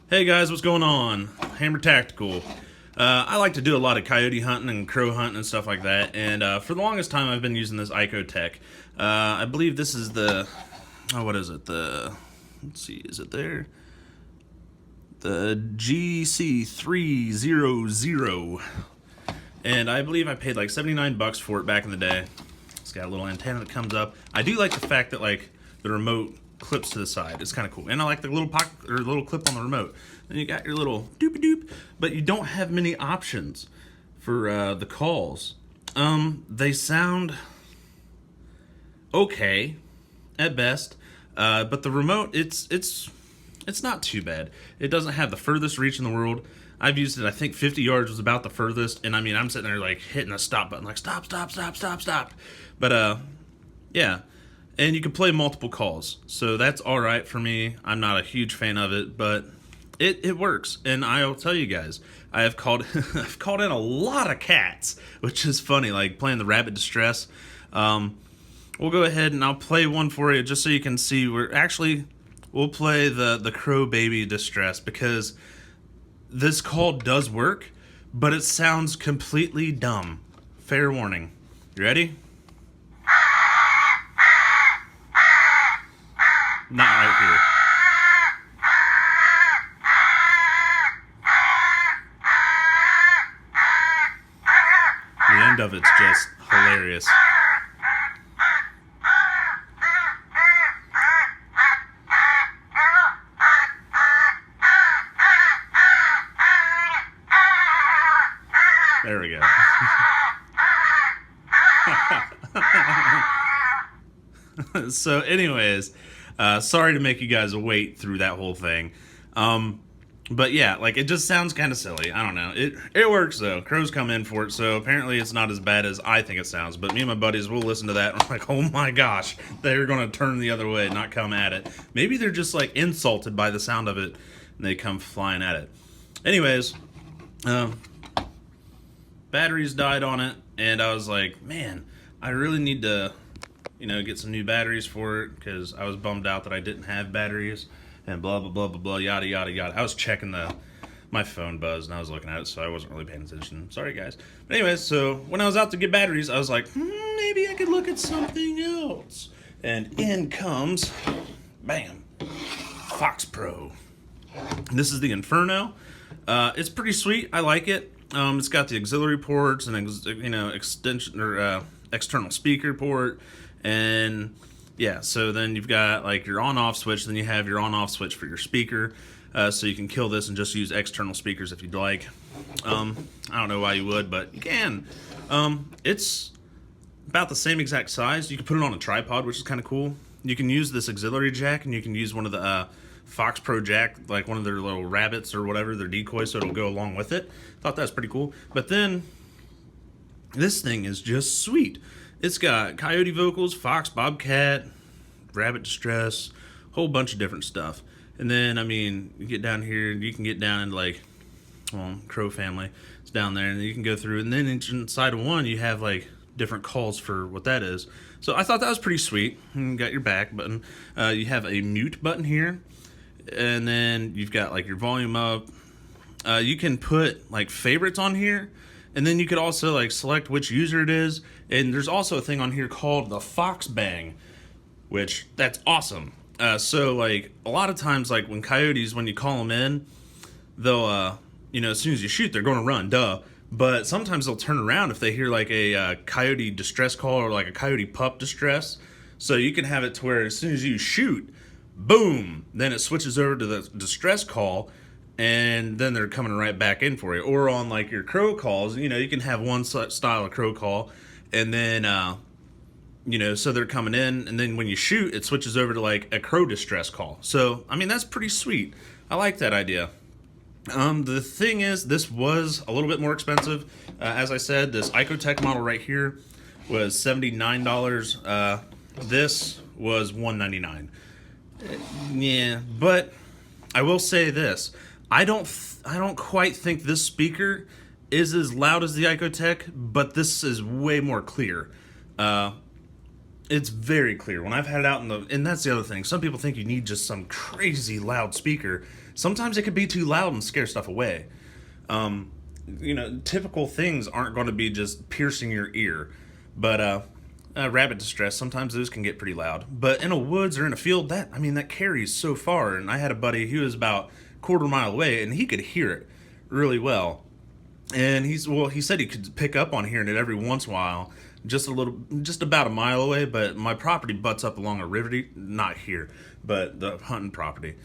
Hey guys, what's going on? Hammer Tactical. I like to do a lot of coyote hunting and crow hunting and stuff like that, and for the longest time I've been using this IOCtech. I believe this is the, what is it? Let's see, is it there? The GC300. And I believe I paid like 79 bucks for it back in the day. It's got a little antenna that comes up. I do like the fact that like the remote clips to the side. It's kind of cool. And I like the little pocket or little clip on the remote. Then you got your little doopy doop, but you don't have many options for the calls. They sound okay at best, but the remote it's not too bad. It doesn't have the furthest reach in the world. I've used it, I think 50 yards was about the furthest, and I mean, I'm sitting there like hitting the stop button, like stop, stop, stop, stop, stop. But yeah. And you can play multiple calls, so that's all right for me. I'm not a huge fan of it, but it works. And I'll tell you guys, I have called I've called in a lot of cats, which is funny, like playing the rabbit distress. We'll go ahead and I'll play one for you just so you can see. We'll play the crow baby distress because this call does work, but it sounds completely dumb. Fair warning. You ready? Not right here. The end of it's just hilarious. There we go. So anyways, sorry to make you guys wait through that whole thing. But yeah, like it just sounds kind of silly. I don't know. It works though. Crows come in for it, so apparently it's not as bad as I think it sounds. But me and my buddies will listen to that and we're like, oh my gosh, they're gonna turn the other way, not come at it. Maybe they're just like insulted by the sound of it and they come flying at it. Anyways, batteries died on it, and I was like, man, I really need to, get some new batteries for it because I was bummed out that I didn't have batteries and blah, blah, blah, blah, blah, yada, yada, yada. I was checking my phone buzz and I was looking at it, so I wasn't really paying attention. Sorry, guys. But anyways, so when I was out to get batteries, I was like, maybe I could look at something else. And in comes, bam, FoxPro. This is the Inferno. It's pretty sweet. I like it. It's got the auxiliary ports and extension or external speaker port, and yeah. So then you've got like your on-off switch. Then you have your on-off switch for your speaker, so you can kill this and just use external speakers if you'd like. I don't know why you would, but you can. It's about the same exact size. You can put it on a tripod, which is kind of cool. You can use this auxiliary jack, and you can use one of the FoxPro jack, like one of their little rabbits or whatever, their decoys, so it'll go along with it. Thought that was pretty cool. But then this thing is just sweet. It's got coyote vocals, fox, bobcat, rabbit distress, whole bunch of different stuff. And then, I mean, you get down here, you can get down into like, crow family. It's down there, and you can go through. And then inside of one, you have like different calls for what that is. So I thought that was pretty sweet. You got your back button. You have a mute button here. And then you've got like your volume up. You can put like favorites on here, and then you could also like select which user it is. And there's also a thing on here called the Fox Bang, which that's awesome. So like a lot of times, like when coyotes, when you call them in, they'll as soon as you shoot, they're going to run, duh. But sometimes they'll turn around if they hear like a coyote distress call or like a coyote pup distress. So you can have it to where as soon as you shoot, boom, then it switches over to the distress call, and then they're coming right back in for you. Or on like your crow calls, you can have one style of crow call, and then so they're coming in, and then when you shoot, it switches over to like a crow distress call. So I mean, that's pretty sweet. I like that idea. The thing is, this was a little bit more expensive. As I said, this IOCtech model right here was $79. This was $199. Yeah, but I will say this: I don't quite think this speaker is as loud as the IOCtech, but this is way more clear. It's very clear. When I've had it out in the, and that's the other thing. Some people think you need just some crazy loud speaker. Sometimes it can be too loud and scare stuff away. Typical things aren't going to be just piercing your ear. But rabbit distress, sometimes those can get pretty loud. But in a woods or in a field, that carries so far. And I had a buddy who was about a quarter mile away, and he could hear it really well. And he said he could pick up on hearing it every once in a while, just about a mile away. But my property butts up along a river, not here, but the hunting property.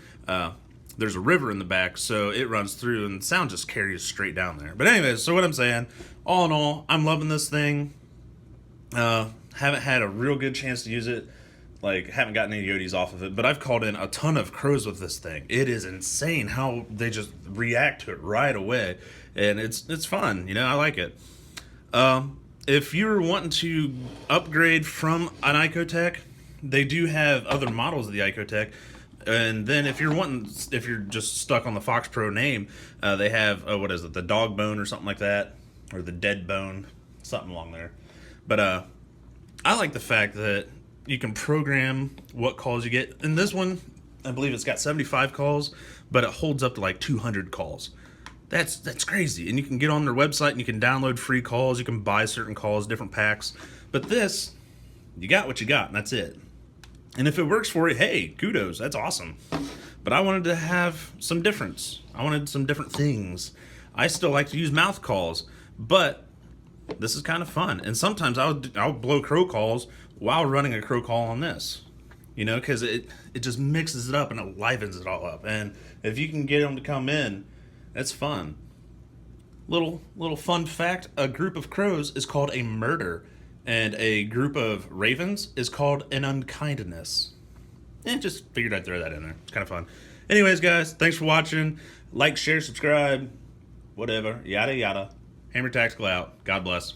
There's a river in the back, so it runs through, and the sound just carries straight down there. But anyways, so what I'm saying, all in all, I'm loving this thing. Haven't had a real good chance to use it. Like, haven't gotten any yotes off of it, but I've called in a ton of crows with this thing. It is insane how they just react to it right away, and it's fun. I like it. If you're wanting to upgrade from an IOCtech, they do have other models of the IOCtech. And then if you're just stuck on the FoxPro name, they have the dog bone or something like that, or the dead bone, something along there. But I like the fact that you can program what calls you get. And this one, I believe it's got 75 calls, but it holds up to like 200 calls. That's crazy. And you can get on their website and you can download free calls. You can buy certain calls, different packs. But this, you got what you got, and that's it. And if it works for you, hey, kudos, that's awesome. But I wanted to have some difference. I wanted some different things. I still like to use mouth calls, but this is kind of fun. And sometimes I'll blow crow calls while running a crow call on this. Because it just mixes it up and it livens it all up. And if you can get them to come in, that's fun. Little fun fact, a group of crows is called a murder. And a group of ravens is called an unkindness. Just figured I'd throw that in there. It's kind of fun. Anyways, guys, thanks for watching. Like, share, subscribe, whatever, yada, yada. Hammer Tactical out. God bless.